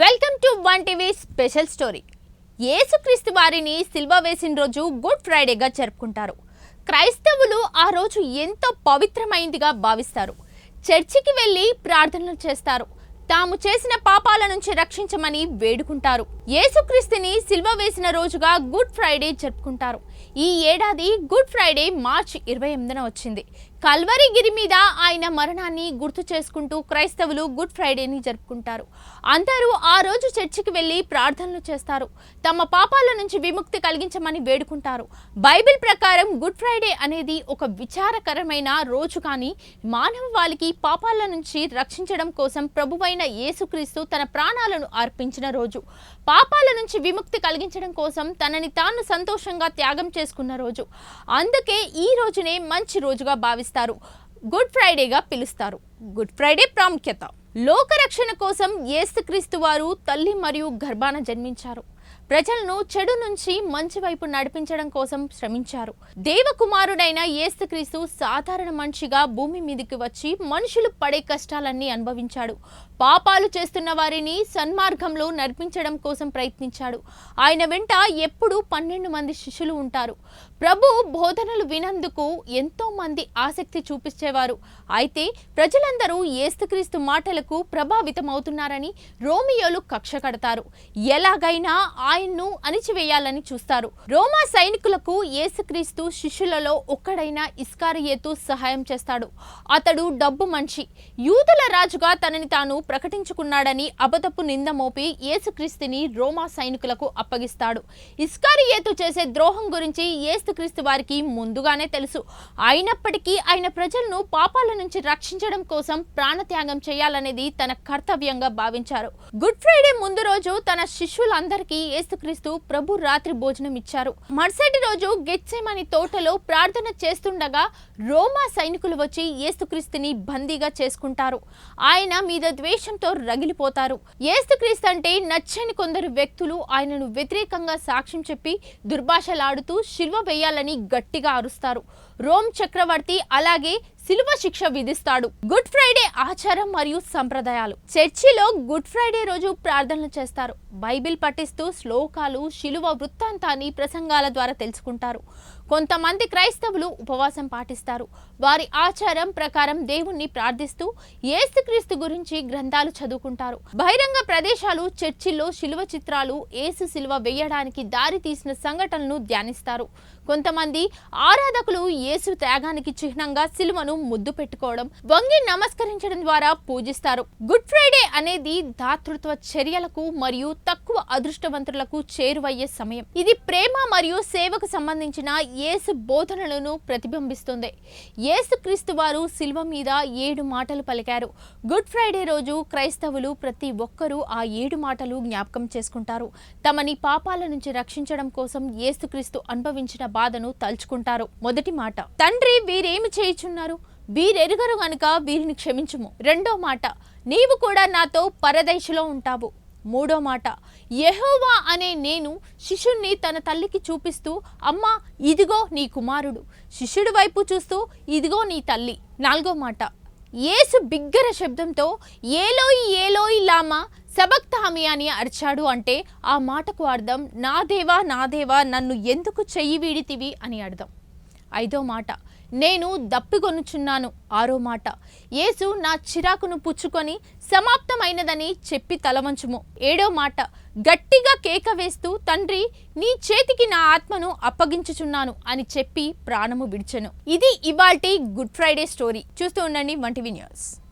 Welcome to one TV special story. యేసుక్రీస్తు వారిని సిల్వ వేసిన రోజు గుడ్ ఫ్రైడేగా జరుపుకుంటారు. క్రైస్తవులు ఆ రోజు ఎంతో పవిత్రమైనదిగా భావిస్తారు. చర్చికి వెళ్ళి ప్రార్థనలు చేస్తారు. తాము చేసిన పాపాల నుంచి రక్షించమని వేడుకుంటారు. యేసుక్రీస్తుని సిల్వ వేసిన రోజుగా గుడ్ ఫ్రైడే జరుపుకుంటారు. ఈ ఏడాది గుడ్ ఫ్రైడే మార్చి 28న వచ్చింది. కల్వరి గిరి మీద ఆయన మరణాన్ని గుర్తు చేసుకుంటూ క్రైస్తవులు గుడ్ ఫ్రైడేని జరుపుకుంటారు. అందరూ ఆ రోజు చర్చికి వెళ్ళి ప్రార్థనలు చేస్తారు. తమ పాపాల నుంచి విముక్తి కలిగించమని వేడుకుంటారు. బైబిల్ ప్రకారం గుడ్ ఫ్రైడే అనేది ఒక విచారకరమైన రోజు, కానీ మానవాళికి పాపాల నుంచి రక్షించడం కోసం ప్రభువైన యేసుక్రీస్తు తన ప్రాణాలను అర్పించిన రోజు. పాపాల నుంచి విముక్తి కలిగించడం కోసం తనని తాను సంతోషంగా త్యాగం చేసుకున్న రోజు. అందుకే ఈ రోజునే మంచి రోజుగా భావిస్తారు. గుడ్ ఫ్రైడేగా పిలుస్తారు. గుడ్ ఫ్రైడే ప్రాముఖ్యత: లోకరక్షణ కోసం యేసుక్రీస్తు వారు తల్లి మరియు గర్భాన జన్మించారు. ప్రజలను చెడు నుంచి మంచి వైపు నడిపించడం కోసం శ్రమించారు. దేవకుమారుడైన యేసుక్రీస్తు సాధారణ మనిషిగా భూమి మీదకి వచ్చి మనుషులు పడే కష్టాలన్నీ అనుభవించాడు. పాపాలు చేస్తున్న వారిని సన్మార్గంలో నడిపించడం కోసం ప్రయత్నించాడు. ఆయన వెంట ఎప్పుడూ 12 మంది శిష్యులు ఉంటారు. ప్రభు బోధనలు వినందుకు ఎంతో మంది ఆసక్తి చూపించేవారు. అయితే ప్రజలందరూ యేసుక్రీస్తు మాటలకు ప్రభావితమవుతున్నారని రోమియోలు కక్ష కడతారు. ఎలాగైనా ఆయన్ను అణిచివేయాలని చూస్తారు. రోమా సైనికులకు యేసుక్రీస్తు శిష్యులలో ఒక్కడైన ఇస్కారియేతు సహాయం చేస్తాడు. అతడు డబ్బు మనిషి. యూదుల రాజుగా తనని తాను ప్రకటించుకున్నాడని అబద్ధపు నింద మోపి యేసుక్రీస్తుని రోమా సైనికులకు అప్పగిస్తాడు. ఇస్కారియేతు చేసే ద్రోహం గురించి యేసుక్రీస్తు వారికి ముందుగానే తెలుసు. అయినప్పటికీ ఆయన ప్రజలను పాపాల నుంచి రక్షించడం కోసం ప్రాణత్యాగం చేయాలనేది తన కర్తవ్యంగా భావించారు. గుడ్ ఫ్రైడే ముందు రోజు తన శిష్యులందరికీ యేసుక్రీస్తు ప్రభు రాత్రి భోజనం ఇచ్చారు. మరుసటి రోజు గెత్సేమని తోటలో ప్రార్థన చేస్తుండగా రోమా సైనికులు వచ్చి యేసుక్రీస్తుని బందీగా చేసుకుంటారు. ఆయన మీద ద్వేషంతో రగిలిపోతారు. యేసుక్రీస్తు అంటే నచ్చని కొందరు వ్యక్తులు ఆయనను వ్యతిరేకంగా సాక్ష్యం చెప్పి దుర్భాషలాడుతూ శిల్వ వేయాలని గట్టిగా అరుస్తారు. రోమ్ చక్రవర్తి అలాగే శిలువ శిక్ష విధిస్తాడు. గుడ్ ఫ్రైడే ఆచారం మరియు సంప్రదాయాలు: చర్చిలో గుడ్ ఫ్రైడే రోజు ప్రార్థనలు చేస్తారు. బైబిల్ పఠిస్తూ శ్లోకాలు, శిలువ వృత్తాంతాన్ని ప్రసంగాల ద్వారా తెలుసుకుంటారు. కొంతమంది క్రైస్తవులు ఉపవాసం పాటిస్తారు. వారి ఆచారం ప్రకారం దేవుణ్ణి ప్రార్థిస్తూ యేసుక్రీస్తు గురించి గ్రంథాలు చదువుకుంటారు. బహిరంగ ప్రదేశాలు, చర్చిల్లో శిలువ చిత్రాలు, యేసు శిలువ వేయడానికి దారి తీసిన సంఘటనలను ధ్యానిస్తారు. కొంతమంది ఆరాధకులు యేసు త్యాగానికి చిహ్నంగా శిలువను ముద్దు పెట్టుకోవడం, వంగి నమస్కరించడం ద్వారా పూజిస్తారు. గుడ్ ఫ్రైడే అనేది దాతృత్వ చర్యలకు మరియు తక్కువ అదృష్టవంతులకు చేరువయ్యే సమయం. ఇది ప్రేమ మరియు సేవకు సంబంధించిన యేసు బోధనలను ప్రతిబింబిస్తుంది. యేసుక్రీస్తు వారు శిలువ మీద 7 మాటలు పలికారు. గుడ్ ఫ్రైడే రోజు క్రైస్తవులు ప్రతి ఒక్కరూ ఆ 7 మాటలు జ్ఞాపకం చేసుకుంటారు. తమని పాపాల నుంచి రక్షించడం కోసం యేసుక్రీస్తు అనుభవించిన బాధను తలుచుకుంటారు. మొదటి మాట: తండ్రి, వీరేమి చేయుచున్నారు? వీరెరుగరు గనుక వీరిని క్షమించుము. రెండో మాట: నీవు కూడా నాతో పరదైసులో ఉంటావు. మూడో మాట: యెహోవా అనే నేను శిష్యుణ్ణి తన తల్లికి చూపిస్తూ, అమ్మా, ఇదిగో నీ కుమారుడు. శిష్యుడి వైపు చూస్తూ, ఇదిగో నీ తల్లి. నాలుగో మాట: యేసు బిగ్గర శబ్దంతో ఏలోయి ఏలోయి లామా సబక్తామి అని అరిచాడు. అంటే ఆ మాటకు అర్థం, నా దేవా నా దేవా, నన్ను ఎందుకు చెయ్యి వీడితివి అని అర్థం. ఐదో మాట: నేను దప్పిగొనుచున్నాను. ఆరో మాట: యేసు నా చిరాకును పుచ్చుకొని సమాప్తమైనదని చెప్పి తలవంచుము. ఏడో మాట: గట్టిగా కేక వేస్తూ, తండ్రి, నీ చేతికి నా ఆత్మను అప్పగించుచున్నాను అని చెప్పి ప్రాణము విడిచెను. ఇది ఇవాల్టి గుడ్ ఫ్రైడే స్టోరీ. చూస్తూ ఉండండి వన్ టీవీ న్యూస్.